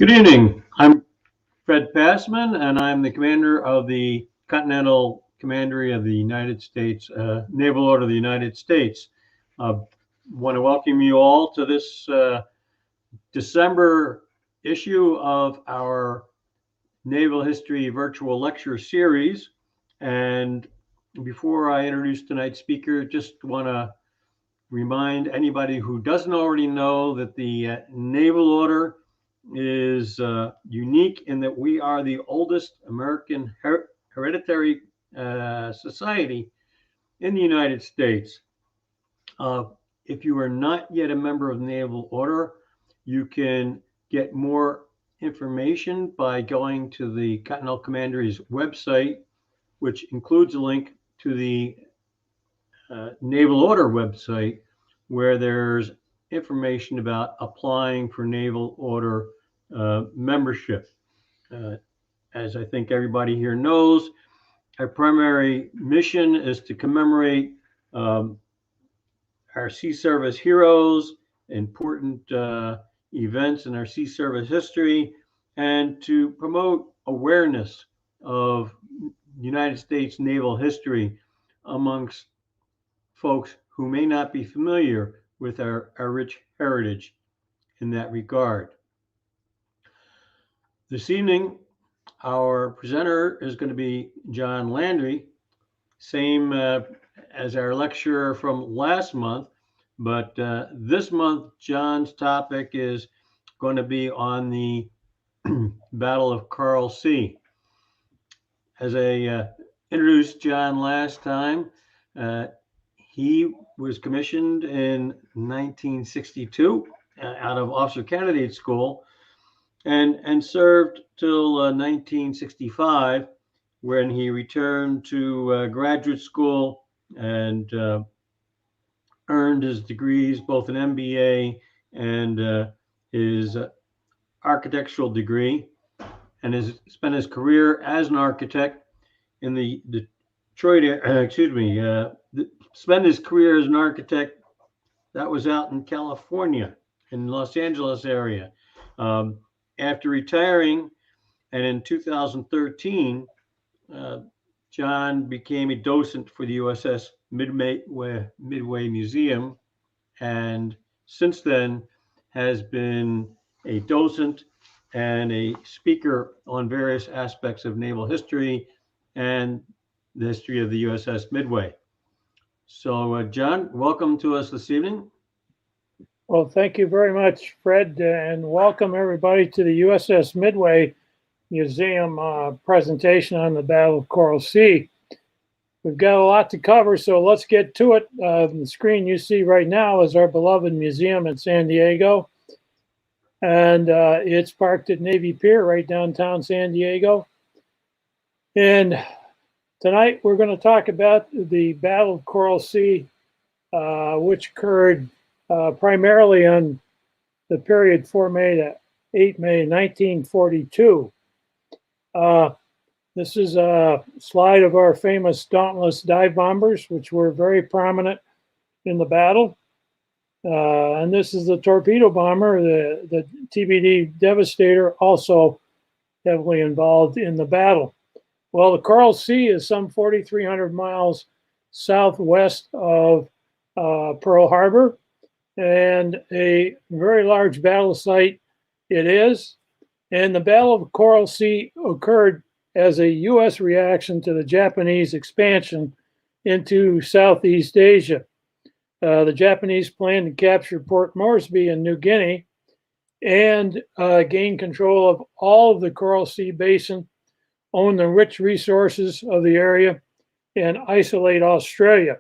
Good evening. I'm Fred Passman, and I'm the commander of the Continental Commandery of the United States, Naval Order of the United States. I want to welcome you all to this December issue of our Naval History Virtual Lecture Series. And before I introduce tonight's speaker, just want to remind anybody who doesn't already know that the Naval Order is unique in that we are the oldest American hereditary society in the United States. If you are not yet a member of the Naval Order, you can get more information by going to the Continental Commandery's website, which includes a link to the Naval Order website, where there's information about applying for Naval Order membership. As I think everybody here knows, our primary mission is to commemorate our sea service heroes, important events in our sea service history, and to promote awareness of United States naval history amongst folks who may not be familiar with our rich heritage in that regard. This evening, our presenter is going to be John Landry, same as our lecturer from last month, but this month, John's topic is going to be on the Battle of Coral Sea. As I introduced John last time, he was commissioned in 1962 out of Officer Candidate School and served till 1965, when he returned to graduate school and earned his degrees, both an MBA and his architectural degree, and has spent his career as an architect in the Detroit, spent his career as an architect that was out in California, in Los Angeles area. After retiring, and in 2013, John became a docent for the USS Midway Museum, and since then has been a docent and a speaker on various aspects of naval history and the history of the USS Midway. So, John, welcome to us this evening. Well, thank you very much, Fred, and welcome everybody to the USS Midway Museum presentation on the Battle of Coral Sea. We've got a lot to cover, so let's get to it. The screen you see right now is our beloved museum in San Diego, and it's parked at Navy Pier right downtown San Diego. And tonight we're going to talk about the Battle of Coral Sea, which occurred primarily on the period 4 May to 8 May 1942. This is a slide of our famous Dauntless dive bombers, which were very prominent in the battle. And this is the torpedo bomber, the TBD Devastator, also heavily involved in the battle. Well, the Coral Sea is some 4,300 miles southwest of Pearl Harbor, and a very large battle site it is. And the Battle of Coral Sea occurred as a U.S. reaction to the Japanese expansion into Southeast Asia. The Japanese planned to capture Port Moresby in New Guinea and gain control of all of the Coral Sea Basin, own the rich resources of the area, and isolate Australia.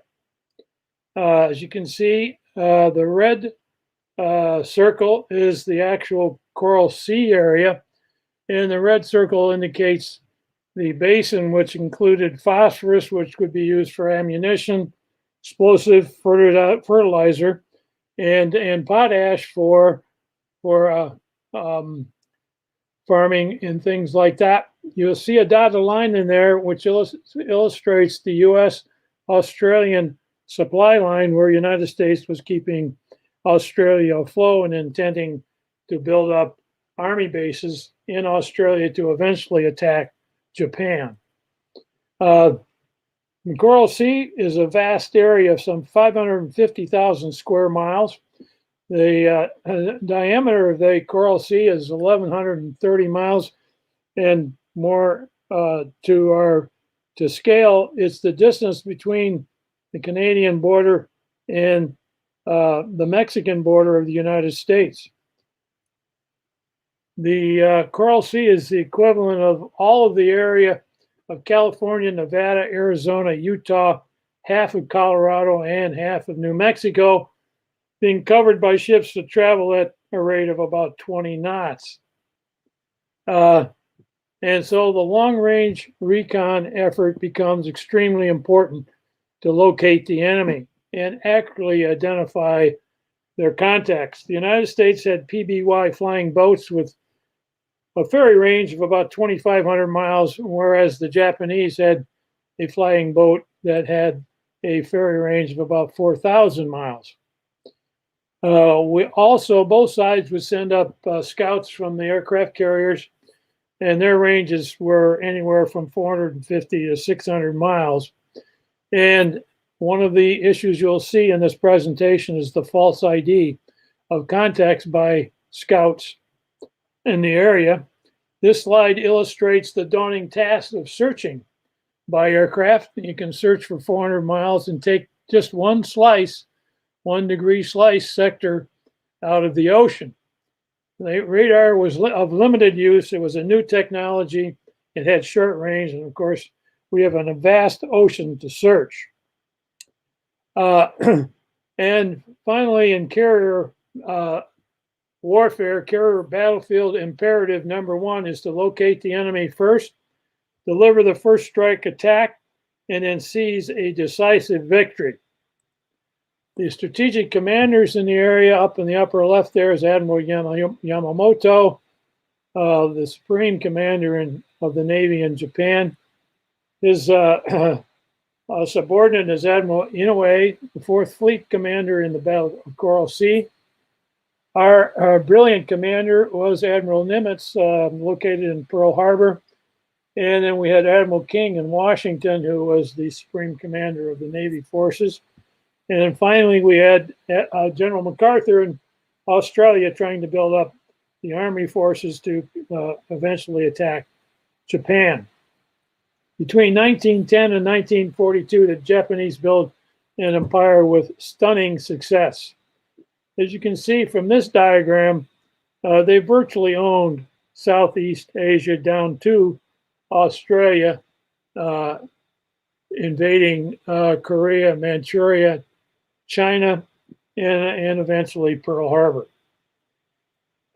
As you can see, the red circle is the actual Coral Sea area, and the red circle indicates the basin, which included phosphorus, which could be used for ammunition, explosive fertilizer, and potash for farming and things like that. You'll see a dotted line in there, which illustrates the U.S.-Australian supply line, where the United States was keeping Australia afloat and intending to build up army bases in Australia to eventually attack Japan. The Coral Sea is a vast area of some 550,000 square miles. The diameter of the Coral Sea is 1,130 miles, and more to scale, it's the distance between the Canadian border and the Mexican border of the United States. The Coral Sea is the equivalent of all of the area of California, Nevada, Arizona, Utah, half of Colorado, and half of New Mexico, being covered by ships that travel at a rate of about 20 knots. And so the long-range recon effort becomes extremely important to locate the enemy and accurately identify their contacts. The United States had PBY flying boats with a ferry range of about 2,500 miles, whereas the Japanese had a flying boat that had a ferry range of about 4,000 miles. Both sides would send up scouts from the aircraft carriers, and their ranges were anywhere from 450 to 600 miles. And one of the issues you'll see in this presentation is the false ID of contacts by scouts in the area. This slide illustrates the daunting task of searching by aircraft. You can search for 400 miles and take just one slice, 1 degree slice sector out of the ocean. The radar was of limited use. It was a new technology. It had short range, and of course, we have a vast ocean to search. And finally, in carrier warfare, carrier battlefield imperative number 1 is to locate the enemy first, deliver the first strike attack, and then seize a decisive victory. The strategic commanders in the area, up in the upper left there, is Admiral Yamamoto, the Supreme Commander of the Navy in Japan. His subordinate is Admiral Inoue, the 4th Fleet Commander in the Battle of Coral Sea. Our brilliant commander was Admiral Nimitz, located in Pearl Harbor. And then we had Admiral King in Washington, who was the Supreme Commander of the Navy forces. And then finally, we had General MacArthur in Australia trying to build up the army forces to eventually attack Japan. Between 1910 and 1942, the Japanese built an empire with stunning success. As you can see from this diagram, they virtually owned Southeast Asia down to Australia, invading Korea, Manchuria, China, and eventually Pearl Harbor.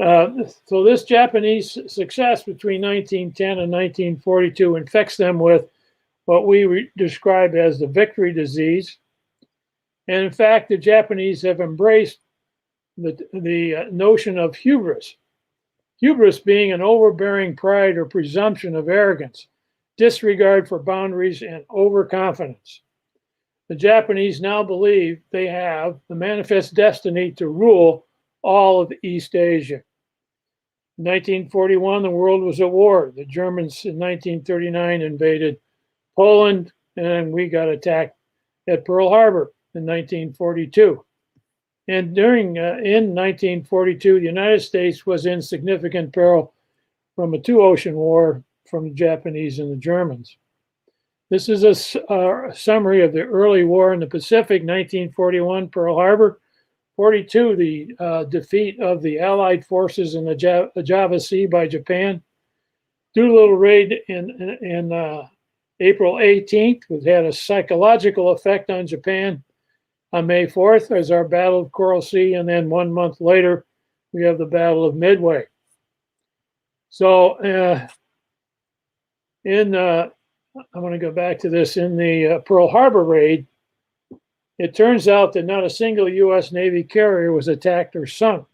So this Japanese success between 1910 and 1942 infects them with what we describe as the victory disease. And in fact, the Japanese have embraced the notion of hubris. Hubris being an overbearing pride or presumption of arrogance, disregard for boundaries, and overconfidence. The Japanese now believe they have the manifest destiny to rule all of East Asia. In 1941, the world was at war. The Germans in 1939 invaded Poland, and we got attacked at Pearl Harbor in 1942. And in 1942, the United States was in significant peril from a 2-ocean war from the Japanese and the Germans. This is a summary of the early war in the Pacific, 1941, Pearl Harbor. 42, the defeat of the Allied forces in the Java Sea by Japan. Doolittle raid in April 18th, which had a psychological effect on Japan. On May 4th, there's our Battle of Coral Sea, and then 1 month later, we have the Battle of Midway. So I want to go back to this. In the Pearl Harbor raid, it turns out that not a single U.S. Navy carrier was attacked or sunk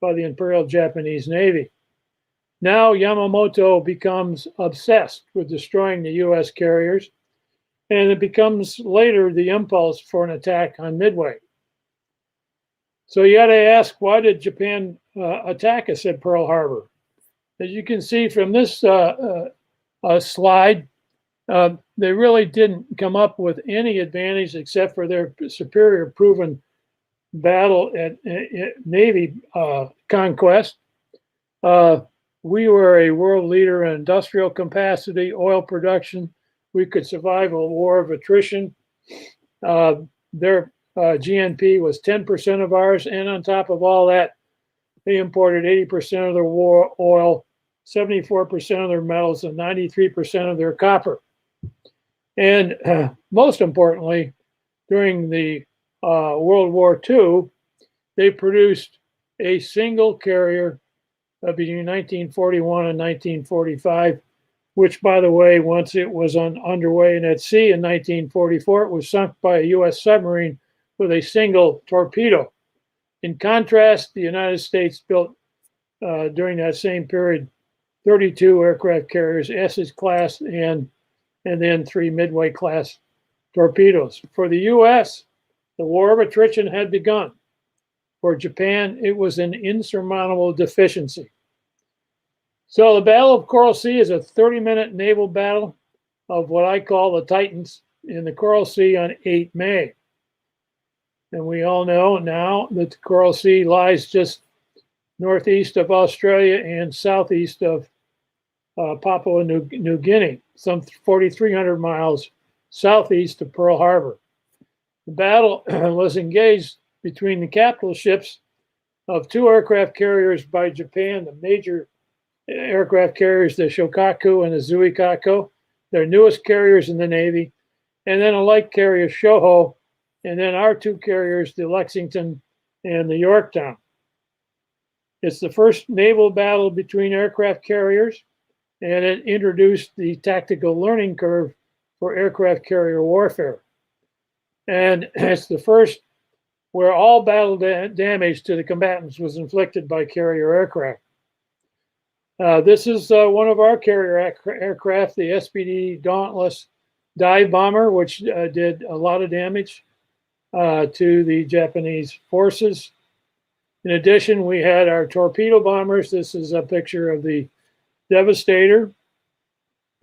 by the Imperial Japanese Navy. Now Yamamoto becomes obsessed with destroying the U.S. carriers, and it becomes later the impulse for an attack on Midway. So you got to ask, why did Japan attack us at Pearl Harbor? As you can see from this slide, they really didn't come up with any advantage except for their superior proven battle at Navy conquest. We were a world leader in industrial capacity, oil production. We could survive a war of attrition. Their GNP was 10% of ours, and on top of all that, they imported 80% of their war oil, 74% of their metals, and 93% of their copper. And most importantly, during the World War II, they produced a single carrier between 1941 and 1945, which, by the way, once it was underway and at sea in 1944, it was sunk by a U.S. submarine with a single torpedo. In contrast, the United States built during that same period 32 aircraft carriers, Essex class, and then 3 Midway class torpedoes. For the U.S., the war of attrition had begun. For Japan, it was an insurmountable deficiency. So the Battle of Coral Sea is a 30-minute naval battle of what I call the Titans in the Coral Sea on 8 May. And we all know now that the Coral Sea lies just northeast of Australia and southeast of Papua New Guinea, some 4,300 miles southeast of Pearl Harbor. The battle was engaged between the capital ships of 2 aircraft carriers by Japan, the major aircraft carriers, the Shokaku and the Zuikaku, their newest carriers in the Navy, and then a light carrier, Shoho, and then our 2 carriers, the Lexington and the Yorktown. It's the first naval battle between aircraft carriers, and it introduced the tactical learning curve for aircraft carrier warfare. And it's the first where all battle damage to the combatants was inflicted by carrier aircraft. This is one of our carrier aircraft, the SPD Dauntless dive bomber, which did a lot of damage to the Japanese forces. In addition, we had our torpedo bombers. This is a picture of the Devastator.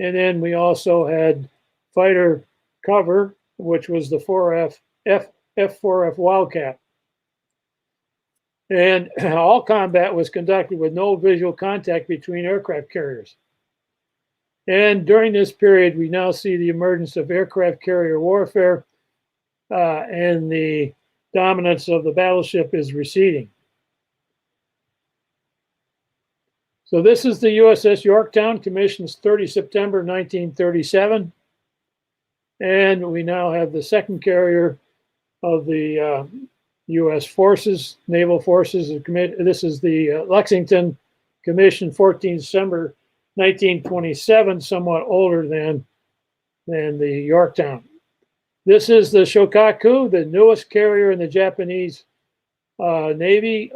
And then we also had fighter cover, which was the F4F Wildcat. And all combat was conducted with no visual contact between aircraft carriers. And during this period, we now see the emergence of aircraft carrier warfare, and the dominance of the battleship is receding. So this is the USS Yorktown, commissioned 30 September 1937. And we now have the second carrier of the U.S. forces, naval forces. This is the Lexington, commissioned 14 December 1927, somewhat older than the Yorktown. This is the Shokaku, the newest carrier in the Japanese Navy,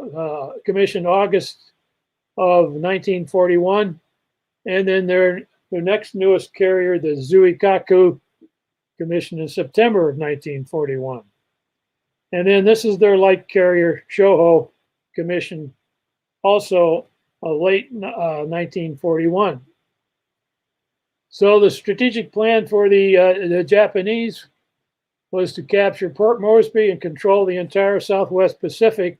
commissioned August of 1941. And then their next newest carrier, the Zuikaku, commissioned in September of 1941. And then this is their light carrier, Shoho, commissioned also late 1941. So the strategic plan for the Japanese was to capture Port Moresby and control the entire Southwest Pacific.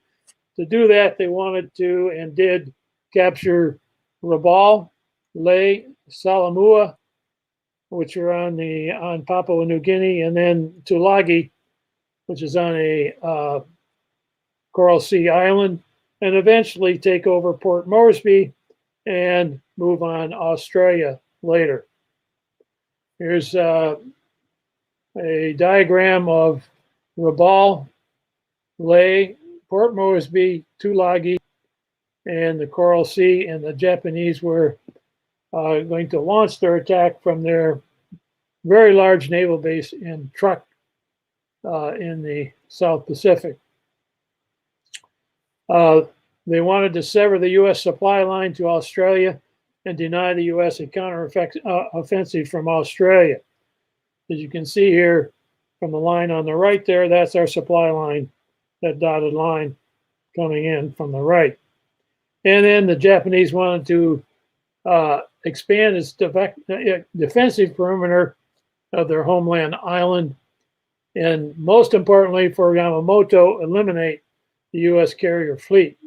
To do that, they wanted to and did capture Rabaul, Lae, Salamua, which are on Papua New Guinea, and then Tulagi, which is on a Coral Sea island, and eventually take over Port Moresby and move on Australia later. Here's a diagram of Rabaul, Lae, Port Moresby, Tulagi, and the Coral Sea, and the Japanese were going to launch their attack from their very large naval base in Truk in the South Pacific. They wanted to sever the U.S. supply line to Australia and deny the U.S. a counter-offensive from Australia. As you can see here from the line on the right there, that's our supply line, that dotted line coming in from the right. And then the Japanese wanted to expand its defensive perimeter of their homeland island, and most importantly for Yamamoto, eliminate the U.S. carrier fleet.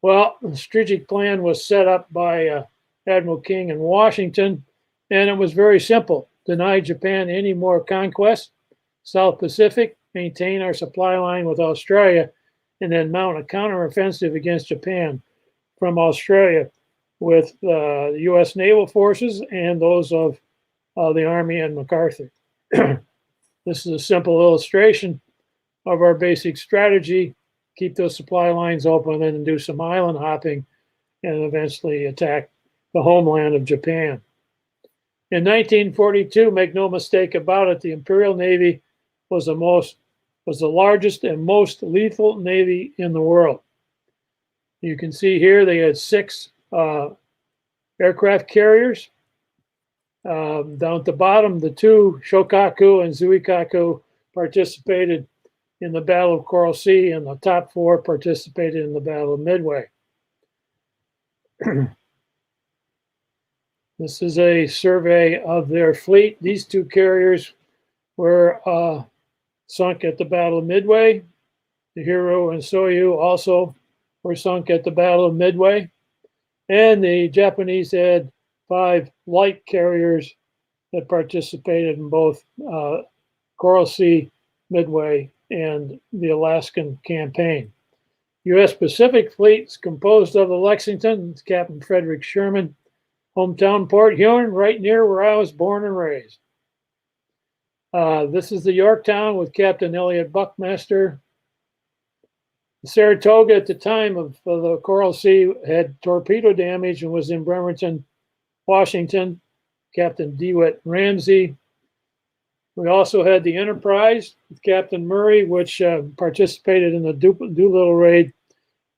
Well, the strategic plan was set up by Admiral King in Washington, and it was very simple. Deny Japan any more conquests, South Pacific, maintain our supply line with Australia, and then mount a counteroffensive against Japan from Australia with the U.S. naval forces and those of the Army and MacArthur. This is a simple illustration of our basic strategy. Keep those supply lines open and then do some island hopping and eventually attack the homeland of Japan. In 1942, make no mistake about it, the Imperial Navy was the largest and most lethal navy in the world. You can see here they had 6 aircraft carriers. Down at the bottom, the 2 Shokaku and Zuikaku participated in the Battle of Coral Sea, and the top 4 participated in the Battle of Midway. This is a survey of their fleet. These 2 carriers were sunk at the Battle of Midway. The Hiro and Soyu also were sunk at the Battle of Midway. And the Japanese had 5 light carriers that participated in both Coral Sea, Midway, and the Alaskan campaign. U.S. Pacific Fleet is composed of the Lexington, Captain Frederick Sherman, hometown Port Huron, right near where I was born and raised. This is the Yorktown with Captain Elliot Buckmaster. The Saratoga at the time of the Coral Sea had torpedo damage and was in Bremerton, Washington, Captain DeWitt Ramsey. We also had the Enterprise with Captain Murray, which participated in the Doolittle raid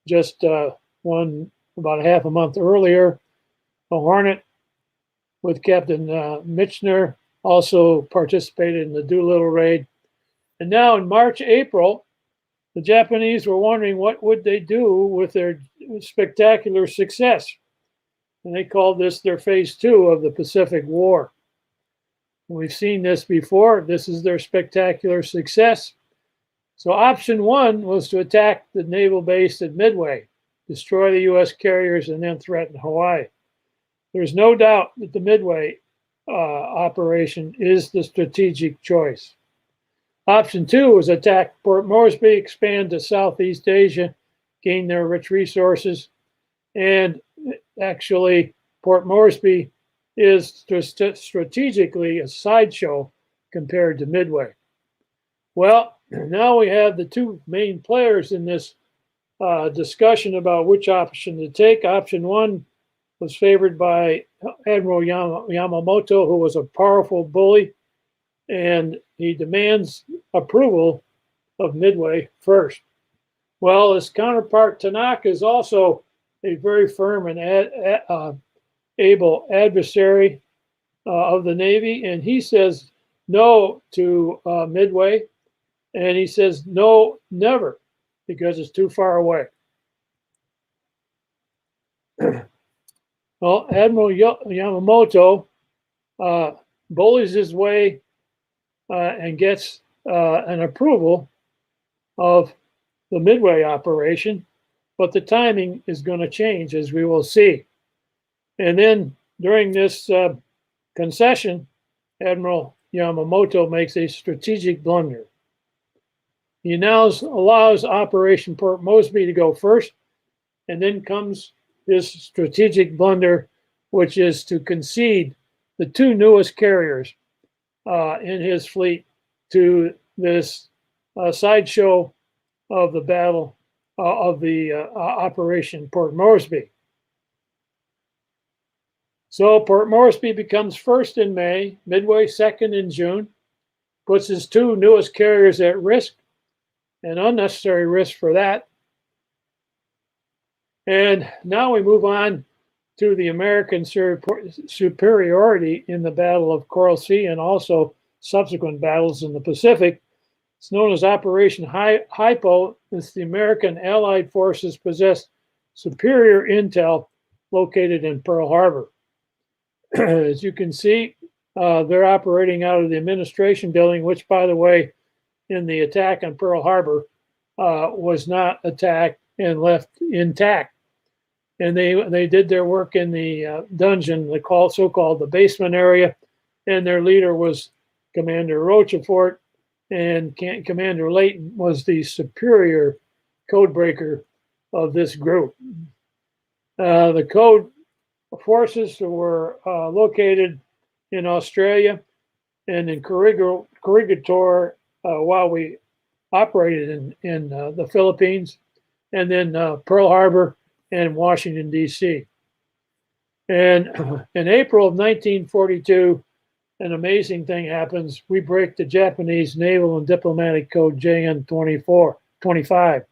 just about half a month earlier. The Hornet with Captain Michener also participated in the Doolittle raid. And now in March, April, the Japanese were wondering what would they do with their spectacular success. And they called this their phase 2 of the Pacific War. We've seen this before. This is their spectacular success. So option 1 was to attack the naval base at Midway, destroy the U.S. carriers, and then threaten Hawaii. There's no doubt that the Midway operation is the strategic choice. Option 2 was attack Port Moresby, expand to Southeast Asia, gain their rich resources, and actually Port Moresby is strategically a sideshow compared to Midway. Well, now we have the 2 main players in this discussion about which option to take. Option 1 was favored by Admiral Yamamoto, who was a powerful bully, and he demands approval of Midway first. Well, his counterpart Tanaka is also a very firm and able adversary of the Navy, and he says no to Midway, and he says no, never, because it's too far away. Well, Admiral Yamamoto bullies his way and gets an approval of the Midway operation, but the timing is going to change, as we will see. And then during this concession, Admiral Yamamoto makes a strategic blunder. He now allows Operation Port Moresby to go first, and then comes his strategic blunder, which is to concede the 2 newest carriers in his fleet to this sideshow of the battle of the Operation Port Moresby. So Port Moresby becomes first in May, Midway second in June, puts his 2 newest carriers at risk, an unnecessary risk for that. And now we move on to the American superiority in the Battle of Coral Sea and also subsequent battles in the Pacific. It's known as Operation Hypo, as the American Allied forces possessed superior intel located in Pearl Harbor. As you can see, they're operating out of the administration building, which, by the way, in the attack on Pearl Harbor, was not attacked and left intact. And they did their work in the dungeon, so-called the basement area, and their leader was Commander Rochefort, and Commander Layton was the superior codebreaker of this group. The code forces were located in Australia and in Corregidor while we operated in the Philippines, and then Pearl Harbor and Washington, D.C. And in April of 1942, an amazing thing happens. We break the Japanese Naval and Diplomatic Code JN 25.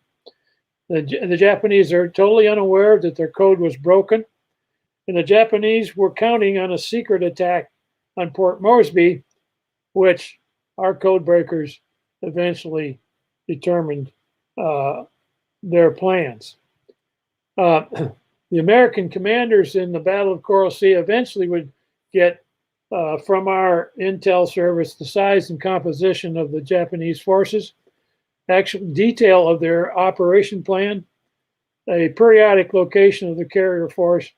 The Japanese are totally unaware that their code was broken, and the Japanese were counting on a secret attack on Port Moresby, which our code breakers eventually determined their plans. The American commanders in the Battle of Coral Sea eventually would get from our intel service the size and composition of the Japanese forces, actual detail of their operation plan, a periodic location of the carrier force,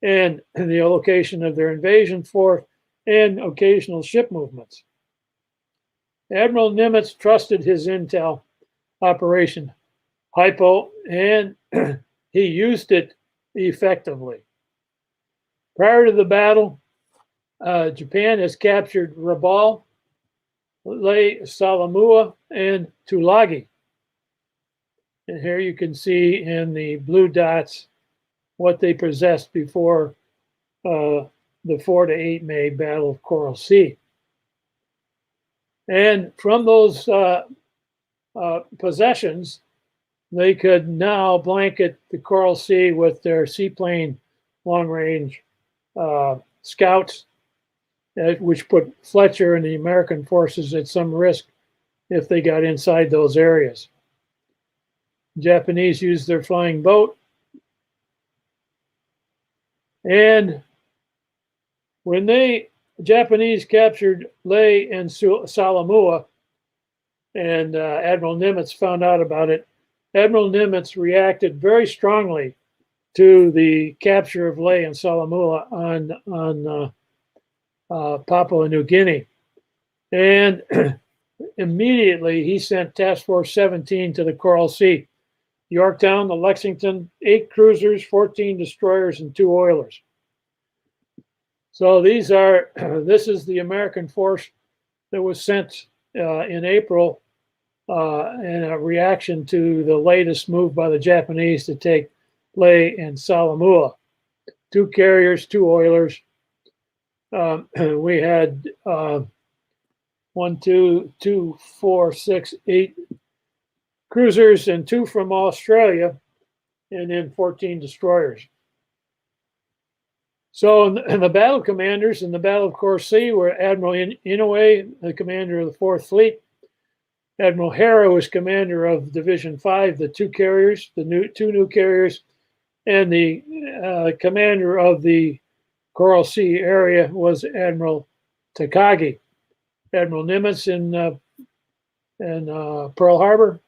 and the location of their invasion force, and occasional ship movements. Admiral Nimitz trusted his intel operation hypo, and he used it effectively. Prior to the battle, Japan has captured Rabaul, Lae Salamua, and Tulagi. And here you can see in the blue dots what they possessed before the 4 to 8 May Battle of Coral Sea. And from those possessions, they could now blanket the Coral Sea with their seaplane long-range scouts, which put Fletcher and the American forces at some risk if they got inside those areas. Japanese used their flying boat, and when the Japanese captured Lae and Salamua, and Admiral Nimitz found out about it, Admiral Nimitz reacted very strongly to the capture of Lae and Salamua on Papua New Guinea. And immediately he sent Task Force 17 to the Coral Sea. Yorktown, the Lexington, 8 cruisers, 14 destroyers, and 2 oilers. So this is the American force that was sent in April in a reaction to the latest move by the Japanese to take Lae and Salamua. 2 carriers, 2 oilers. We had 8 cruisers and 2 from Australia, and then 14 destroyers. So in the battle commanders in the Battle of Coral Sea were Admiral Inoue, the commander of the 4th Fleet. Admiral Hara was commander of Division 5, the 2 carriers, the 2 new carriers, and the commander of the Coral Sea area was Admiral Takagi. Admiral Nimitz in Pearl Harbor.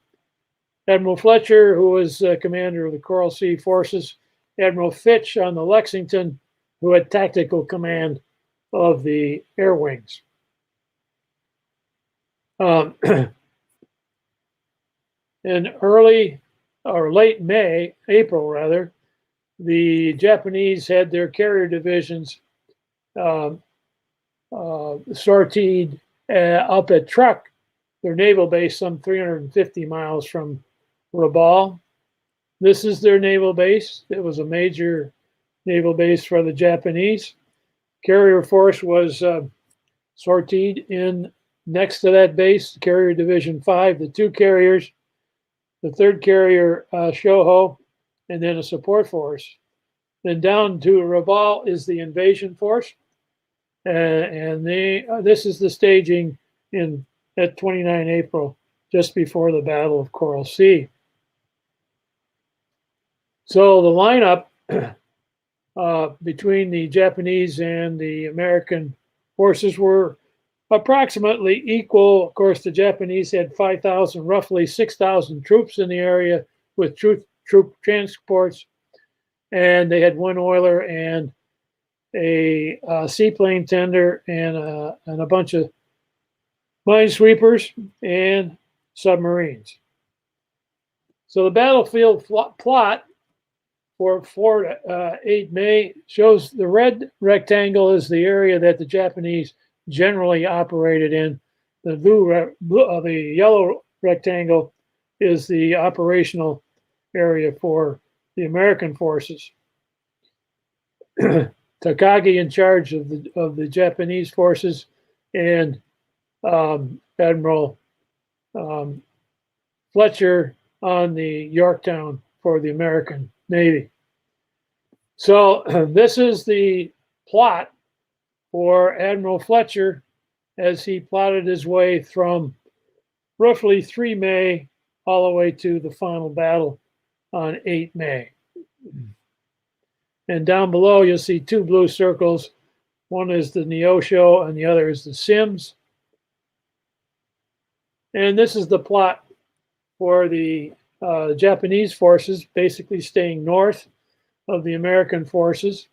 Admiral Fletcher, who was commander of the Coral Sea forces. Admiral Fitch on the Lexington, who had tactical command of the air wings. In early or late April rather, the Japanese had their carrier divisions sortied up at Truk, their naval base some 350 miles from Rabaul. This is their naval base. It was a major naval base for the Japanese. Carrier force was sortied in next to that base, Carrier Division 5, the 2 carriers, the 3rd carrier Shoho, and then a support force. Then down to Rabaul is the invasion force, and this is the staging at 29 April, just before the Battle of Coral Sea. So the lineup between the Japanese and the American forces were approximately equal. Of course, the Japanese had 5,000, roughly 6,000 troops in the area with troop transports, and they had one oiler and a seaplane tender and a bunch of minesweepers and submarines. So the battlefield plot for 4 to 8 May shows the red rectangle is the area that the Japanese generally operated in. The yellow rectangle is the operational area for the American forces. Takagi in charge of the Japanese forces, and Admiral Fletcher on the Yorktown for the American Navy. So this is the plot for Admiral Fletcher as he plotted his way from roughly 3 May all the way to the final battle on 8 May. And down below, you'll see 2 blue circles. One is the Neosho and the other is the Sims. And this is the plot for the Japanese forces, basically staying north of the American forces.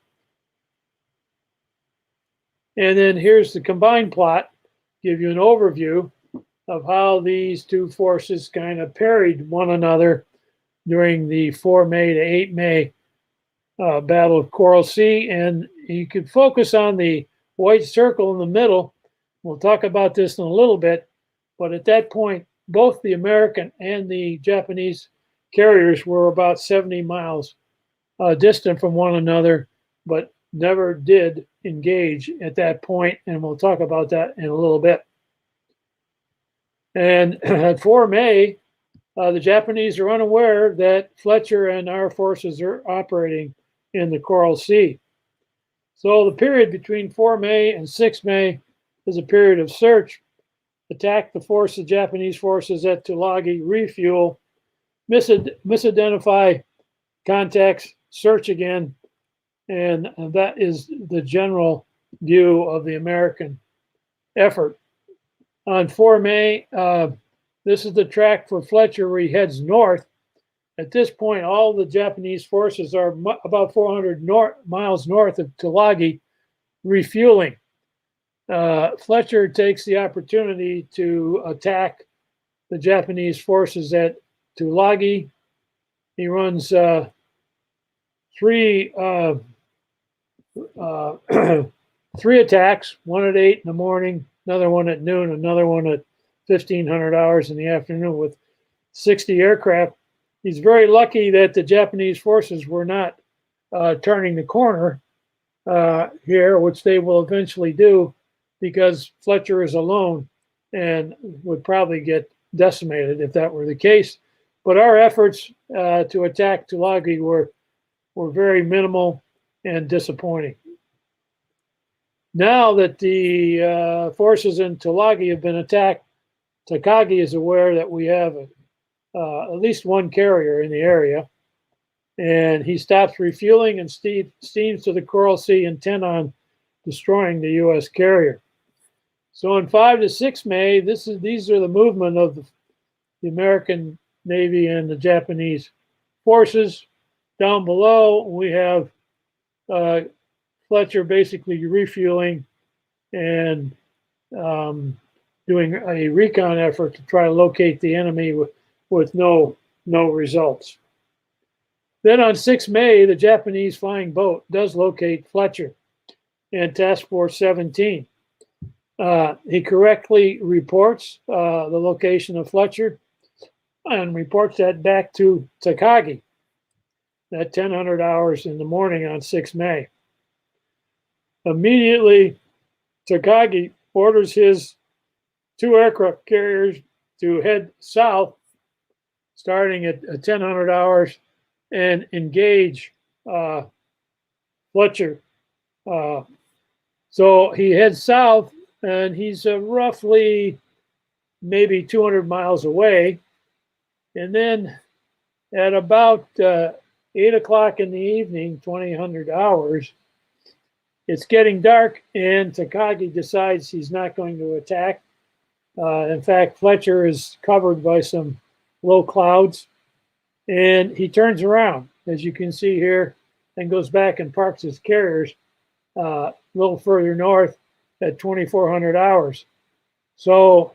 And then here's the combined plot, give you an overview of how these 2 forces kind of parried one another during the 4 May to 8 May Battle of Coral Sea. And you can focus on the white circle in the middle. We'll talk about this in a little bit, but at that point, both the American and the Japanese carriers were about 70 miles distant from one another, but never did engage at that point, and we'll talk about that in a little bit. And at 4 May, the Japanese are unaware that Fletcher and our forces are operating in the Coral Sea. So the period between 4 May and 6 May is a period of search. Attack the Japanese forces at Tulagi, refuel, misidentify contacts, search again, and that is the general view of the American effort. On 4 May, this is the track for Fletcher where he heads north. At this point, all the Japanese forces are about 400 miles north of Tulagi, refueling. Fletcher takes the opportunity to attack the Japanese forces at Tulagi. He runs 3 attacks, one at 8 in the morning, another one at noon, another one at 1500 hours in the afternoon with 60 aircraft. He's very lucky that the Japanese forces were not turning the corner here, which they will eventually do, because Fletcher is alone and would probably get decimated if that were the case. But our efforts to attack Tulagi were very minimal and disappointing. Now that the forces in Tulagi have been attacked, Takagi is aware that we have at least one carrier in the area, and he stops refueling and steams to the Coral Sea, intent on destroying the U.S. carrier. So on 5 to 6 May, these are the movement of the American Navy and the Japanese forces. Down below, we have Fletcher basically refueling and doing a recon effort to try to locate the enemy with no results. Then on 6 May, the Japanese flying boat does locate Fletcher and Task Force 17. He correctly reports the location of Fletcher and reports that back to Takagi at 1000 hours in the morning on 6 May. Immediately, Takagi orders his 2 aircraft carriers to head south, starting at 1000 hours, and engage Fletcher. So he heads south, and he's roughly maybe 200 miles away. And then at about 8 o'clock in the evening, 2000 hours, it's getting dark, and Takagi decides he's not going to attack. In fact, Fletcher is covered by some low clouds, and he turns around, as you can see here, and goes back and parks his carriers a little further north at 2400 hours. So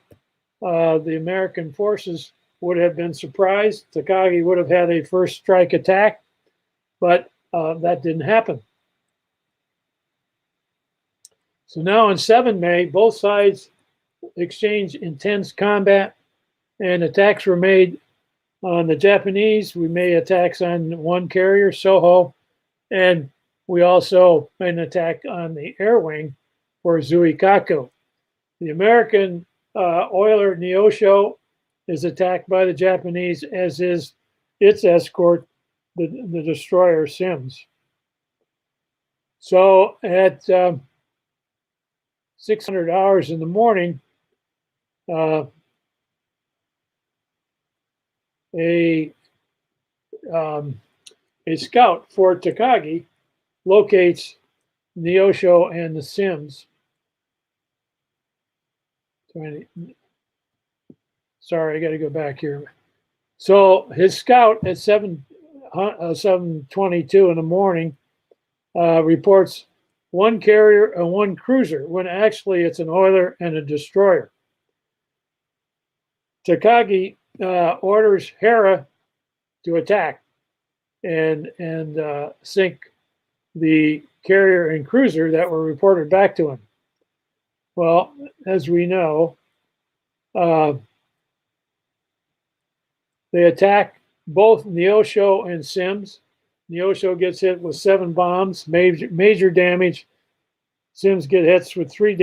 the American forces would have been surprised. Takagi would have had a first strike attack, but that didn't happen. So now on 7 May, both sides exchanged intense combat, and attacks were made on the Japanese. We made attacks on one carrier, Soho, and we also made an attack on the air wing for Zuikaku. The American oiler Neosho is attacked by the Japanese, as is its escort, the destroyer Sims. So at 600 hours in the morning, a scout for Takagi locates Neosho and the Sims. Sorry, I got to go back here. So his scout at 7:22 in the morning reports one carrier and one cruiser, when actually it's an oiler and a destroyer. Takagi orders Hera to attack and sink the carrier and cruiser that were reported back to him. Well, as we know, they attack both Neosho and Sims. Neosho gets hit with 7 bombs, major damage. Sims get hits with 3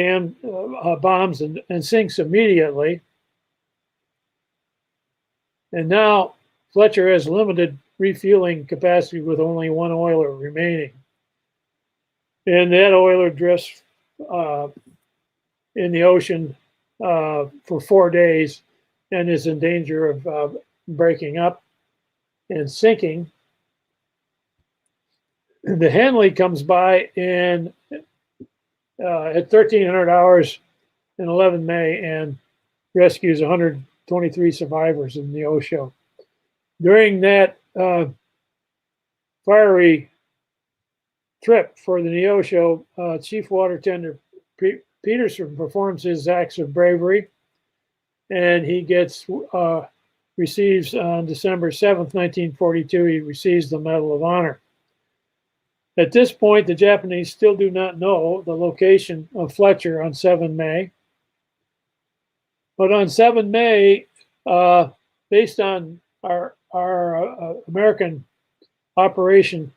bombs and sinks immediately. And now Fletcher has limited refueling capacity with only 1 oiler remaining. And that oiler drifts in the ocean for 4 days and is in danger of breaking up and sinking. The Hanley comes by and at 1300 hours in 11 May and rescues 123 survivors in Neosho. During that fiery trip for the Neosho, Chief Water Tender Peterson performs his acts of bravery, and he receives on December 7th, 1942, he receives the Medal of Honor. At this point, the Japanese still do not know the location of Fletcher on 7 May. But on 7 May, based on our American Operation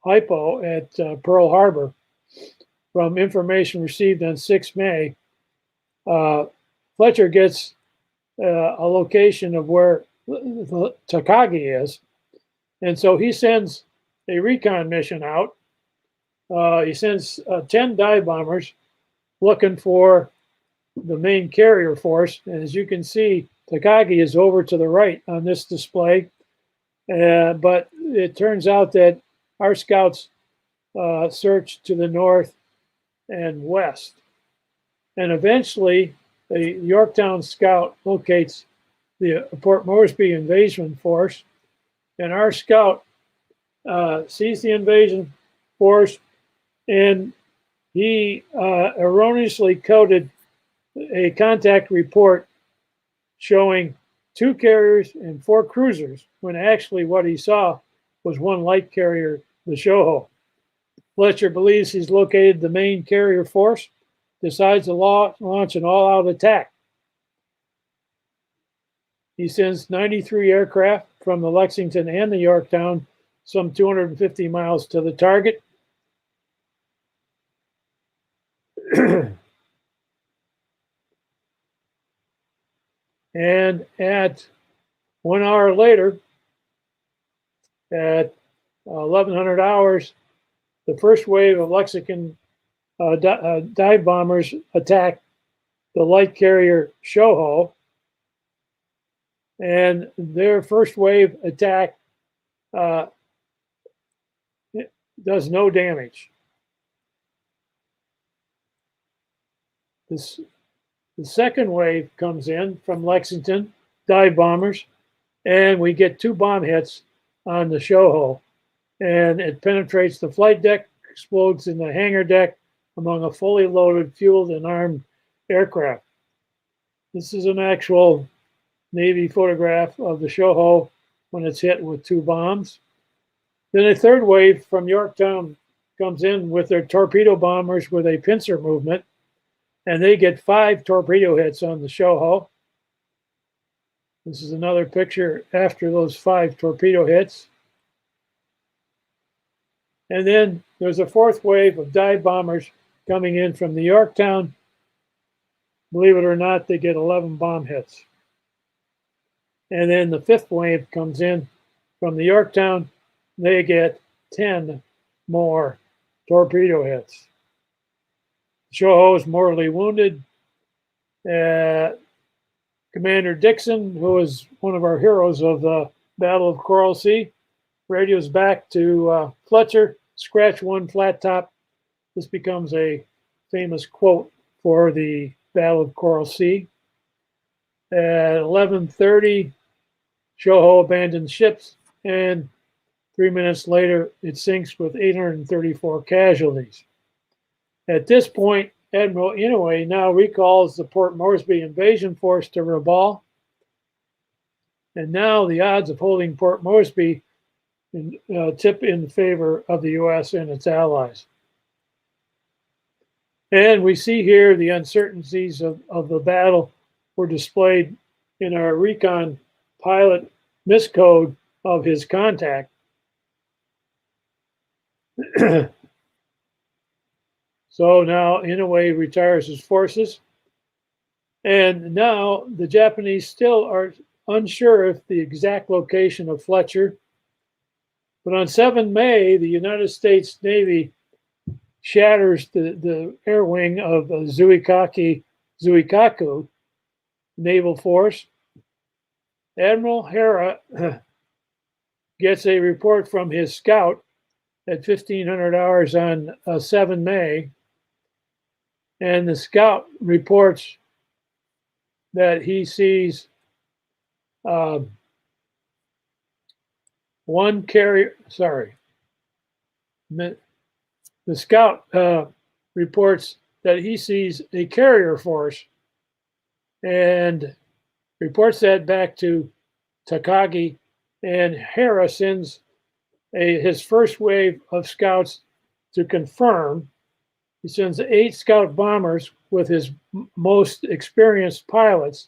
Hypo at Pearl Harbor, from information received on 6 May, Fletcher gets a location of where Takagi is. And so he sends a recon mission out. He sends 10 dive bombers looking for the main carrier force. And as you can see, Takagi is over to the right on this display. But it turns out that our scouts search to the north and west. And eventually, the Yorktown scout locates the Port Moresby invasion force. And our scout sees the invasion force, and he erroneously coded a contact report showing 2 carriers and 4 cruisers, when actually what he saw was 1 light carrier, the Shoho. Fletcher believes he's located the main carrier force, decides to launch an all-out attack. He sends 93 aircraft from the Lexington and the Yorktown, some 250 miles to the target. And at 1 hour later, at 1100 hours, the first wave of Lexington dive bombers attacked the light carrier Shoho, and their first wave attack does no damage. The second wave comes in from Lexington, dive bombers, and we get 2 bomb hits on the show hull. And it penetrates the flight deck, explodes in the hangar deck among a fully loaded, fueled, and armed aircraft. This is an actual Navy photograph of the show hull when it's hit with 2 bombs. Then a third wave from Yorktown comes in with their torpedo bombers with a pincer movement, and they get 5 torpedo hits on the show hull. This is another picture after those 5 torpedo hits. And then there's a fourth wave of dive bombers coming in from the Yorktown. Believe it or not, they get 11 bomb hits. And then the fifth wave comes in from the Yorktown. They get 10 more torpedo hits. Show hull is mortally wounded. Commander Dixon, who is one of our heroes of the Battle of Coral Sea, radios back to Fletcher, scratch 1 flat top. This becomes a famous quote for the Battle of Coral Sea. At 11:30, show hull abandons ships, and 3 minutes later, it sinks with 834 casualties. At this point, Admiral Inouye now recalls the Port Moresby invasion force to Rabaul, and now the odds of holding Port Moresby tip in favor of the U.S. and its allies. And we see here the uncertainties of the battle were displayed in our recon pilot miscode of his contact. So now Inouye retires his forces. And now the Japanese still are unsure if the exact location of Fletcher. But on 7 May, the United States Navy shatters the air wing of Zuikaku naval force. Admiral Hara gets a report from his scout at 1500 hours on 7 May. And the scout reports that he sees one carrier, the scout reports that he sees a carrier force and reports that back to Takagi, and Hara sends his first wave of scouts to confirm. He sends 8 scout bombers with his most experienced pilots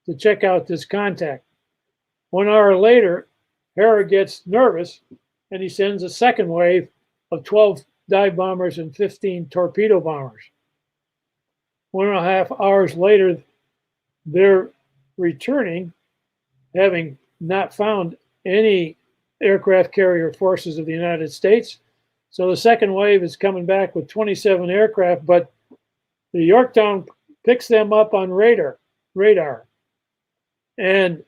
to check out this contact. 1 hour later, Hara gets nervous and he sends a second wave of 12 dive bombers and 15 torpedo bombers. 1.5 hours later, they're returning, having not found any aircraft carrier forces of the United States. So the second wave is coming back with 27 aircraft, but the Yorktown picks them up on radar. And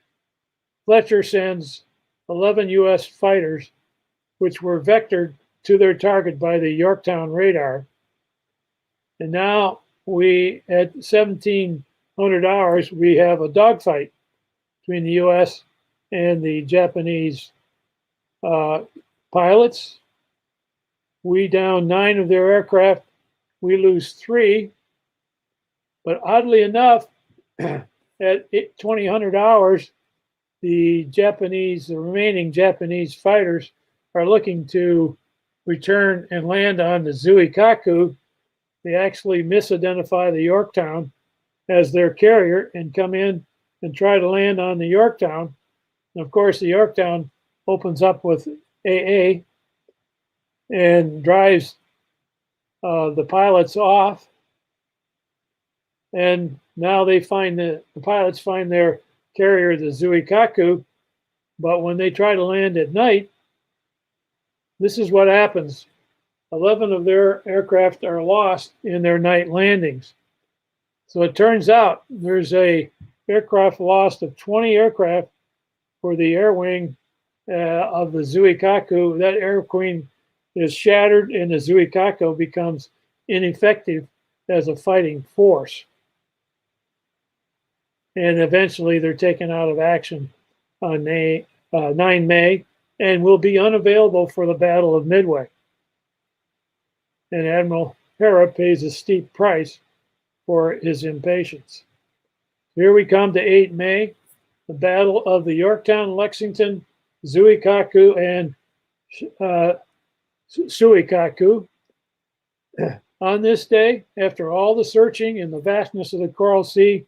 Fletcher sends 11 U.S. fighters, which were vectored to their target by the Yorktown radar. And now at 1700 hours, we have a dogfight between the U.S. and the Japanese pilots. We down 9 of their aircraft. We lose 3. But oddly enough, at 2000 hours, the remaining Japanese fighters are looking to return and land on the Zuikaku. They actually misidentify the Yorktown as their carrier and come in and try to land on the Yorktown. And of course, the Yorktown opens up with AA and drives the pilots off. And now they find the pilots find their carrier, the Zuikaku. But when they try to land at night, this is what happens. 11 of their aircraft are lost in their night landings. So it turns out there's a aircraft loss of 20 aircraft for the air wing of the Zuikaku. That air wing is shattered and the Zuikaku becomes ineffective as a fighting force. And eventually they're taken out of action on 9 May and will be unavailable for the Battle of Midway. And Admiral Hera pays a steep price for his impatience. Here we come to 8 May, the Battle of the Yorktown, Lexington, Zuikaku, and Suikaku. On this day, after all the searching in the vastness of the Coral Sea,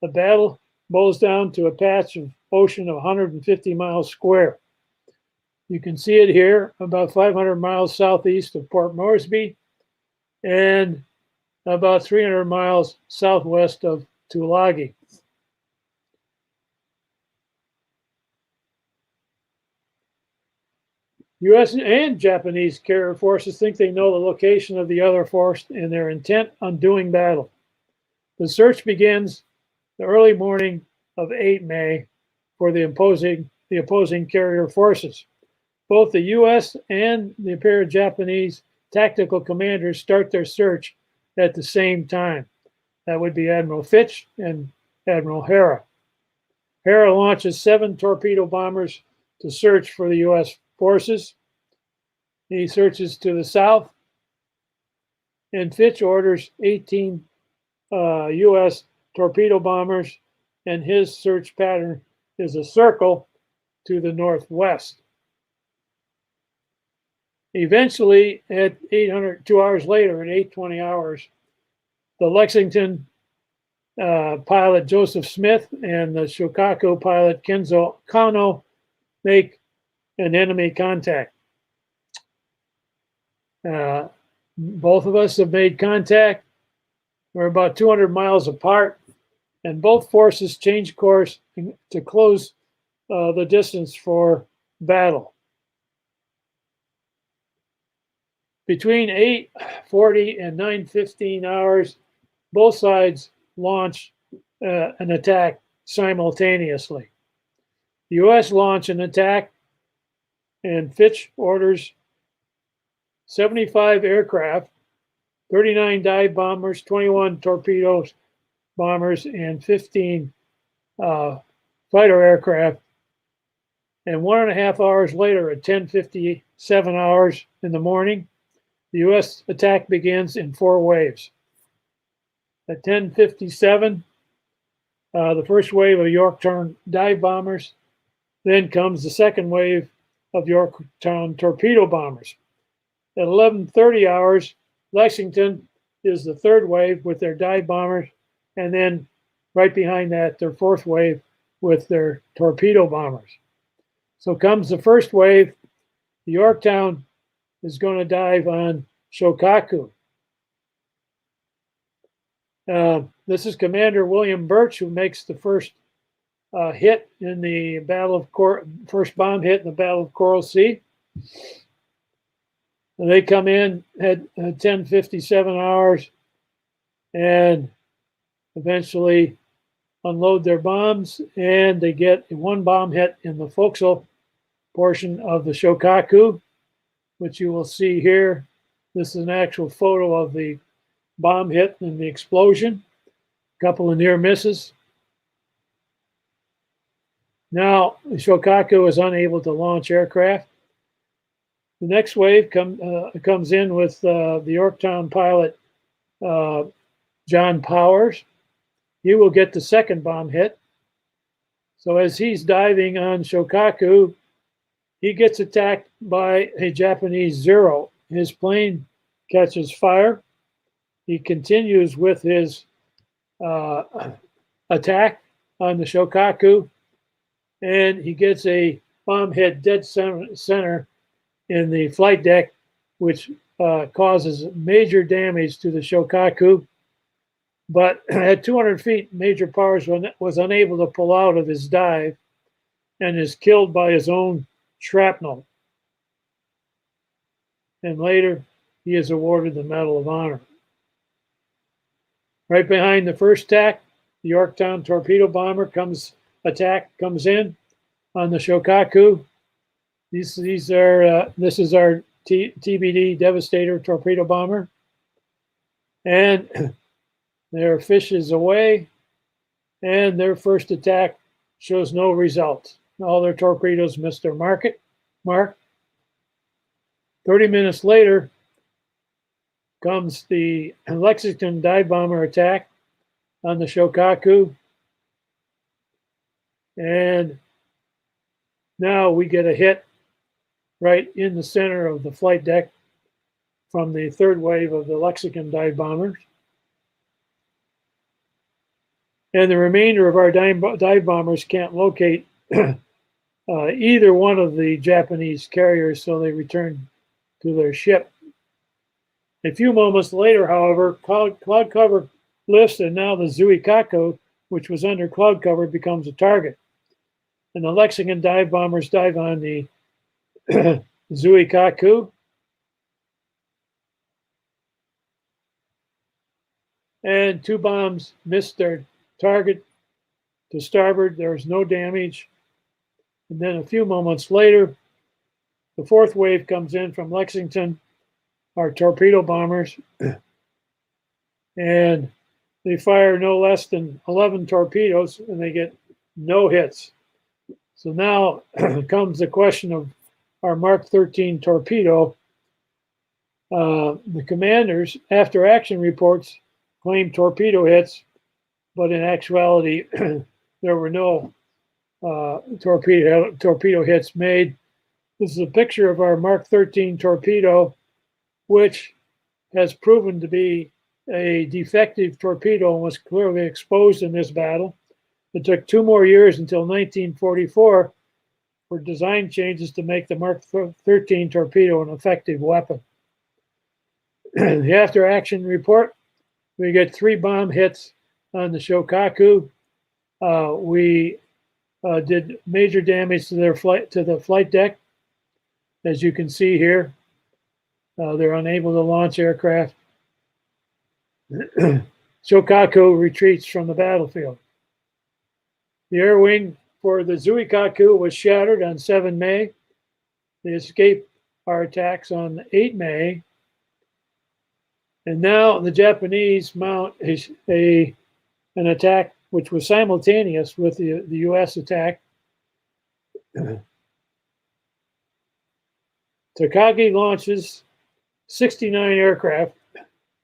the battle boils down to a patch of ocean of 150 miles square. You can see it here, about 500 miles southeast of Port Moresby and about 300 miles southwest of Tulagi. U.S. and Japanese carrier forces think they know the location of the other force and they're intent on doing battle. The search begins the early morning of 8 May for the opposing carrier forces. Both the U.S. and the pair of Japanese tactical commanders start their search at the same time. That would be Admiral Fitch and Admiral Hera. Hera launches 7 torpedo bombers to search for the U.S. forces. He searches to the south, and Fitch orders 18 U.S. torpedo bombers, and his search pattern is a circle to the northwest. Eventually, at 2 hours later, at 8:20 hours, the Lexington pilot Joseph Smith and the Shokaku pilot Kenzo Kano make an enemy contact. Both of us have made contact. We're about 200 miles apart, and both forces change course to close the distance for battle. Between 8:40 and 9:15 hours, both sides launch an attack simultaneously. The U.S. launch an attack, and Fitch orders 75 aircraft, 39 dive bombers, 21 torpedo bombers, and 15 fighter aircraft. And 1.5 hours later, at 10:57 hours in the morning, the U.S. attack begins in 4 waves. At 10:57, the first wave of Yorktown dive bombers. Then comes the second wave of Yorktown torpedo bombers. At 11:30 hours, Lexington is the third wave with their dive bombers, and then right behind that, their fourth wave with their torpedo bombers. So comes the first wave. The Yorktown is going to dive on Shokaku. This is Commander William Birch, who makes the first hit in the first bomb hit in the Battle of Coral Sea. And they come in at 10:57 hours and eventually unload their bombs, and they get 1 bomb hit in the forecastle portion of the Shokaku, which you will see here. This is an actual photo of the bomb hit and the explosion. A couple of near misses. Now, the Shokaku is unable to launch aircraft. The next wave comes in with the Yorktown pilot, John Powers. He will get the second bomb hit. So as he's diving on Shokaku, he gets attacked by a Japanese Zero. His plane catches fire. He continues with his attack on the Shokaku, and he gets a bomb hit dead center in the flight deck, which causes major damage to the Shokaku. But at 200 feet, Major Powers was unable to pull out of his dive and is killed by his own shrapnel. And later, he is awarded the Medal of Honor. Right behind the first attack, the Yorktown torpedo bomber comes in on the Shokaku. This is our TBD Devastator torpedo bomber. And their fish is away, and their first attack shows no results. All their torpedoes missed their mark. 30 minutes later comes the Lexington dive bomber attack on the Shokaku. And now we get a hit right in the center of the flight deck from the third wave of the Lexington dive bombers. And the remainder of our dive bombers can't locate either one of the Japanese carriers, so they return to their ship. A few moments later, however, cloud cover lifts, and now the Zuikaku, which was under cloud cover, becomes a target. And the Lexington dive bombers dive on the Zuikaku. And two bombs missed their target to starboard. There was no damage. And then a few moments later, the fourth wave comes in from Lexington, our torpedo bombers, and they fire no less than 11 torpedoes, and they get no hits. So now comes the question of our Mark 13 torpedo. The commanders, after action reports, claimed torpedo hits, but in actuality, there were no torpedo hits made. This is a picture of our Mark 13 torpedo, which has proven to be a defective torpedo and was clearly exposed in this battle. It took 2 more years until 1944 for design changes to make the Mark 13 torpedo an effective weapon. The after action report, we get 3 bomb hits on the Shokaku. We did major damage to the flight deck. As you can see here, they're unable to launch aircraft. Shokaku retreats from the battlefield. The air wing for the Zuikaku was shattered on 7 May. They escaped our attacks on 8 May. And now the Japanese mount an attack which was simultaneous with the U.S. attack. Takagi launches 69 aircraft,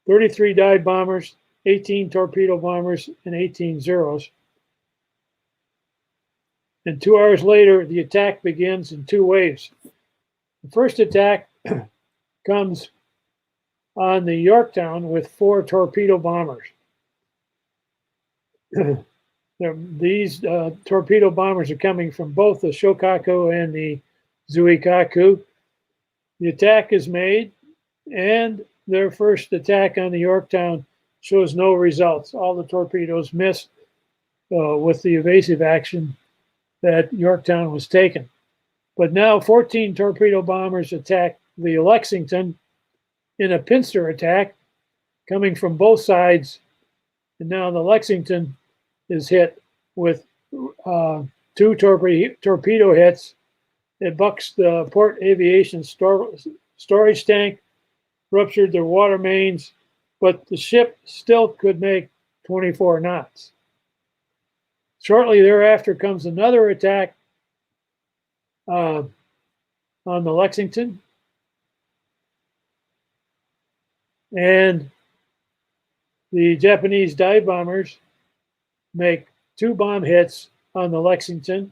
33 dive bombers, 18 torpedo bombers, and 18 Zeros. And 2 hours later, the attack begins in 2 waves. The first attack comes on the Yorktown with 4 torpedo bombers. These torpedo bombers are coming from both the Shokaku and the Zuikaku. The attack is made, and their first attack on the Yorktown shows no results. All the torpedoes missed with the evasive action that Yorktown was taken. But now 14 torpedo bombers attack the Lexington in a pincer attack coming from both sides. And now the Lexington is hit with 2 torpedo hits. It bucks the port aviation storage tank, ruptured their water mains, but the ship still could make 24 knots. Shortly thereafter comes another attack on the Lexington. And the Japanese dive bombers make 2 bomb hits on the Lexington,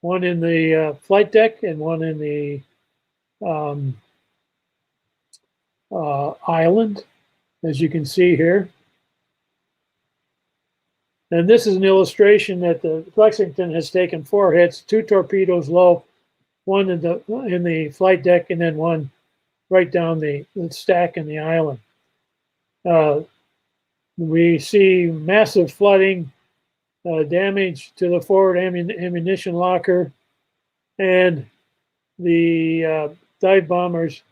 one in the flight deck and one in the island, as you can see here. And this is an illustration that the Lexington has taken 4 hits, 2 torpedoes low, one in the flight deck, and then one right down the stack in the island. We see massive flooding, damage to the forward ammunition locker, and the dive bombers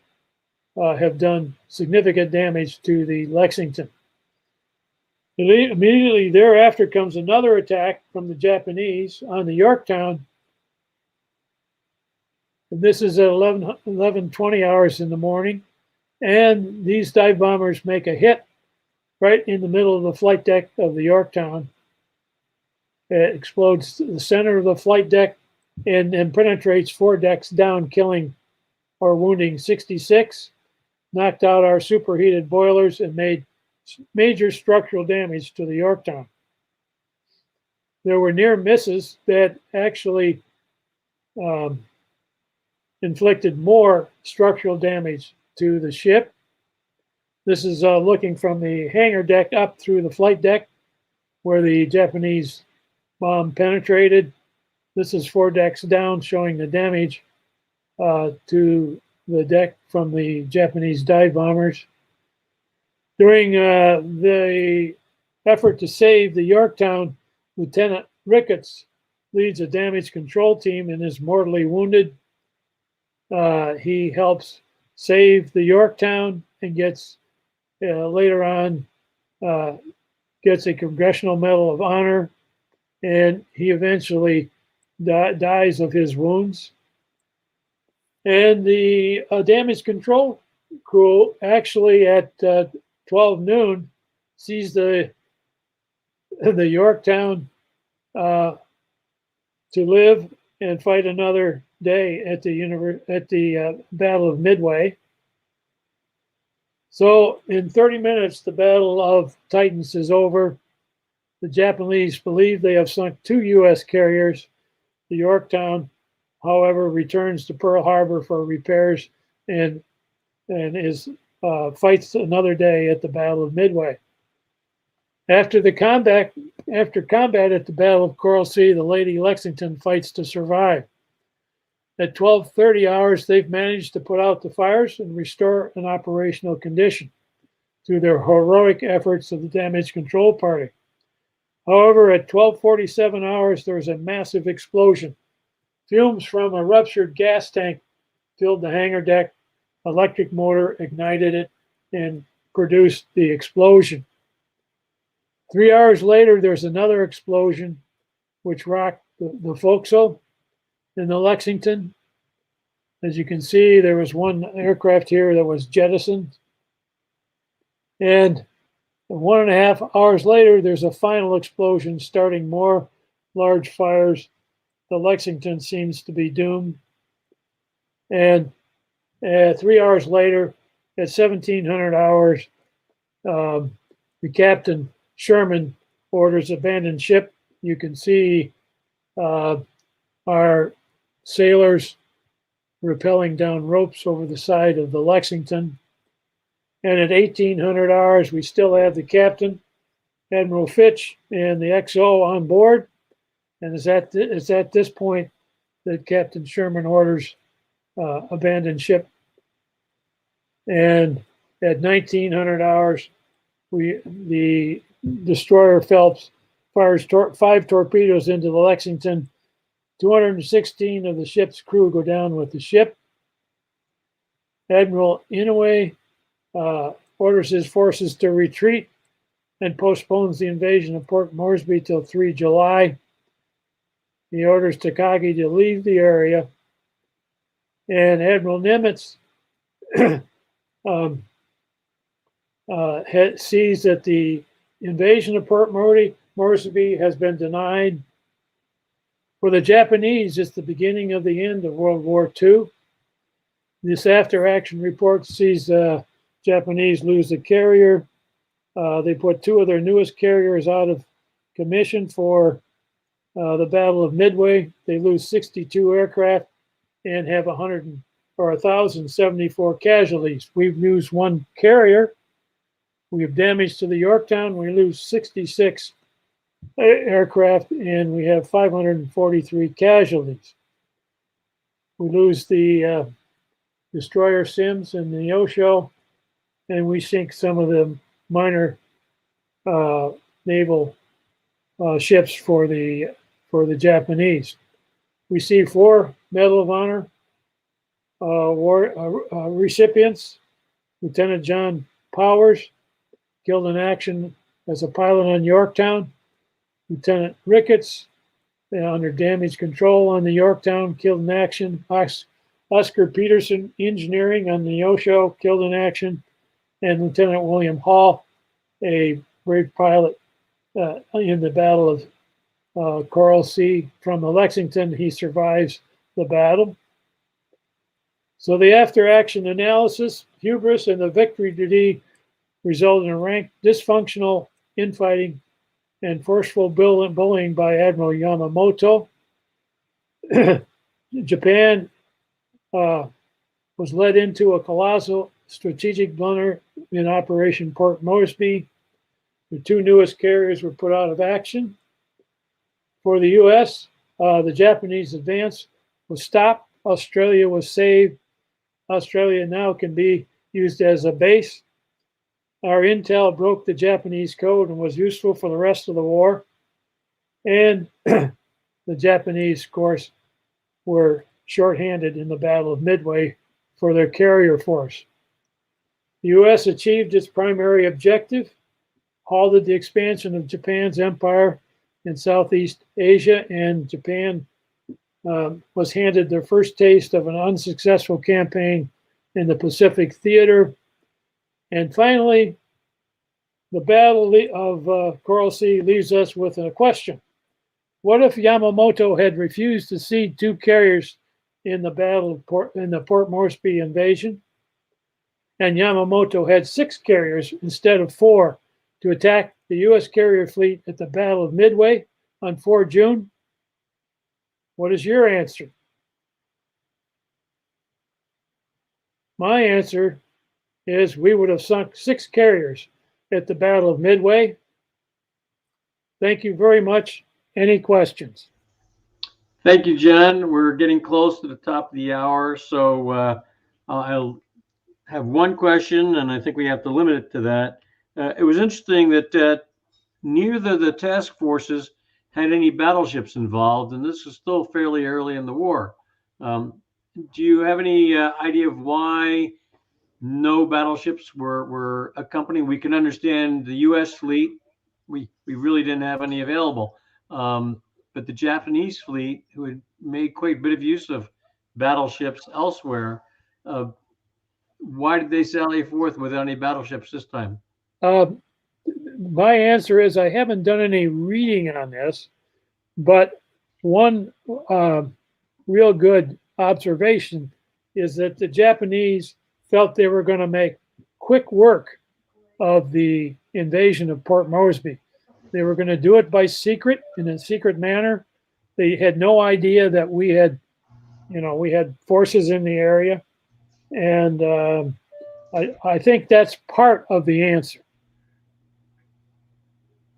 have done significant damage to the Lexington. Immediately thereafter comes another attack from the Japanese on the Yorktown. And this is at 11:20 hours in the morning. And these dive bombers make a hit right in the middle of the flight deck of the Yorktown. It explodes the center of the flight deck and penetrates 4 decks down, killing or wounding 66, knocked out our superheated boilers, and made major structural damage to the Yorktown. There were near misses that actually inflicted more structural damage to the ship. This is looking from the hangar deck up through the flight deck where the Japanese bomb penetrated. This is 4 decks down, showing the damage to the deck from the Japanese dive bombers. During the effort to save the Yorktown, Lieutenant Ricketts leads a damage control team and is mortally wounded. He helps save the Yorktown and gets later on gets a Congressional Medal of Honor, and he eventually dies of his wounds. And the damage control crew actually at 12 noon sees the Yorktown to live and fight another day at the Battle of Midway. So in 30 minutes, the Battle of Titans is over. The Japanese believe they have sunk 2 U.S. carriers. The Yorktown, however, returns to Pearl Harbor for repairs and fights another day at the Battle of Midway. After combat at the Battle of Coral Sea, the Lady Lexington fights to survive. At 12:30 hours, they've managed to put out the fires and restore an operational condition through their heroic efforts of the damage control party. However, at 12:47 hours, there was a massive explosion. Fumes from a ruptured gas tank filled the hangar deck. Electric motor ignited it and produced the explosion. 3 hours later, there's another explosion, which rocked the forecastle in the Lexington. As you can see, there was one aircraft here that was jettisoned. And 1.5 hours later, there's a final explosion, starting more large fires. The Lexington seems to be doomed. And 3 hours later, at 1700 hours, the Captain Sherman orders abandoned ship. You can see our sailors rappelling down ropes over the side of the Lexington. And at 1800 hours, we still have the captain, Admiral Fitch, and the XO on board. And it's at this point that Captain Sherman orders abandoned ship. And at 1900 hours, the destroyer Phelps fires 5 torpedoes into the Lexington. 216 of the ship's crew go down with the ship. Admiral Inouye orders his forces to retreat and postpones the invasion of Port Moresby till 3 July. He orders Takagi to leave the area. And Admiral Nimitz sees that the invasion of Port Moresby has been denied. For the Japanese, it's the beginning of the end of World War II. This after-action report sees Japanese lose a carrier. They put 2 of their newest carriers out of commission for the Battle of Midway. They lose 62 aircraft and have 1,074 casualties. We've used 1 carrier. We have damage to the Yorktown. We lose 66 aircraft and we have 543 casualties. We lose the destroyer Sims and the Osho, and we sink some of the minor naval ships for the Japanese. We see 4 Medal of Honor recipients. Lieutenant John Powers, killed in action as a pilot on Yorktown. Lieutenant Ricketts, under damage control on the Yorktown, killed in action. Oscar Peterson Engineering on the Neosho, killed in action, and Lieutenant William Hall, a brave pilot in the Battle of Coral Sea from the Lexington. He survives the battle. So the after-action analysis, hubris, and the victory today resulted in rank dysfunctional infighting and forceful bullying by Admiral Yamamoto. Japan was led into a colossal strategic blunder in Operation Port Moresby. The two newest carriers were put out of action. For the U.S., the Japanese advance was stopped. Australia was saved. Australia now can be used as a base. Our intel broke the Japanese code and was useful for the rest of the war. And the Japanese, of course, were shorthanded in the Battle of Midway for their carrier force. The U.S. achieved its primary objective, halted the expansion of Japan's empire in Southeast Asia, and Japan was handed their first taste of an unsuccessful campaign in the Pacific theater. And finally, the Battle of Coral Sea leaves us with a question. What if Yamamoto had refused to cede two carriers in the Port Moresby invasion, and Yamamoto had 6 carriers instead of 4 to attack the U.S. carrier fleet at the Battle of Midway on 4 June? What is your answer? My answer is we would have sunk 6 carriers at the Battle of Midway. Thank you very much. Any questions? Thank you, John. We're getting close to the top of the hour, so I'll have one question, and I think we have to limit it to that. It was interesting that neither the task forces had any battleships involved, and this is still fairly early in the war. Do you have any idea of why no battleships were accompanying? We can understand the U.S. fleet. We really didn't have any available. But the Japanese fleet, who had made quite a bit of use of battleships elsewhere, why did they sally forth without any battleships this time? My answer is I haven't done any reading on this, but one real good observation is that the Japanese felt they were going to make quick work of the invasion of Port Moresby. They were going to do it by secret, in a secret manner. They had no idea that we had forces in the area. And I think that's part of the answer.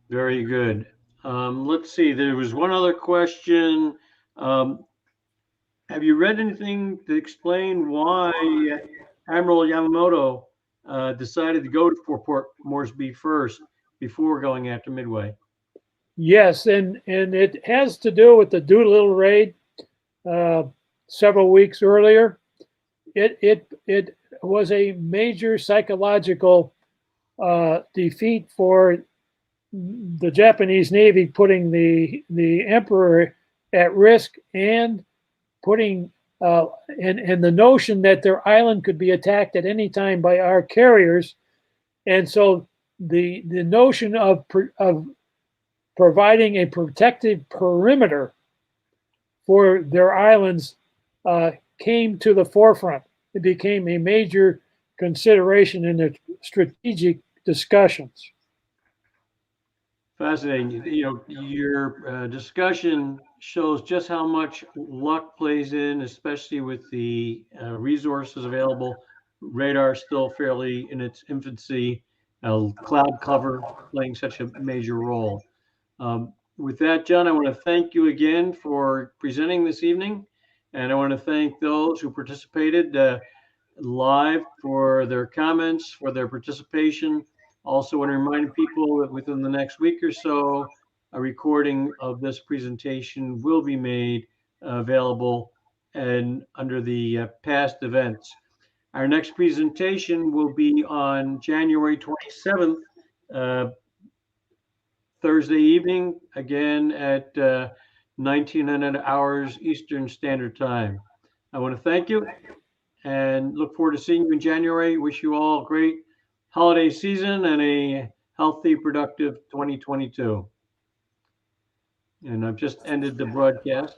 Very good. Let's see. There was one other question. Have you read anything to explain why Admiral Yamamoto decided to go for Port Moresby first before going after Midway? Yes, and it has to do with the Doolittle raid several weeks earlier. It was a major psychological defeat for the Japanese Navy, putting the emperor at risk and putting and the notion that their island could be attacked at any time by our carriers. And so the notion of providing a protective perimeter for their islands came to the forefront. It became a major consideration in the strategic discussions. Fascinating. Your discussion shows just how much luck plays in, especially with the resources available. Radar still fairly in its infancy, cloud cover playing such a major role. With that, John, I want to thank you again for presenting this evening, and I want to thank those who participated live for their comments, for their participation. Also want to remind people that within the next week or so, a recording of this presentation will be made available and under the past events. Our next presentation will be on January 27th, Thursday evening, again at 1900 hours Eastern Standard Time. I want to thank you and look forward to seeing you in January. Wish you all a great holiday season and a healthy, productive 2022. And I've just ended the broadcast.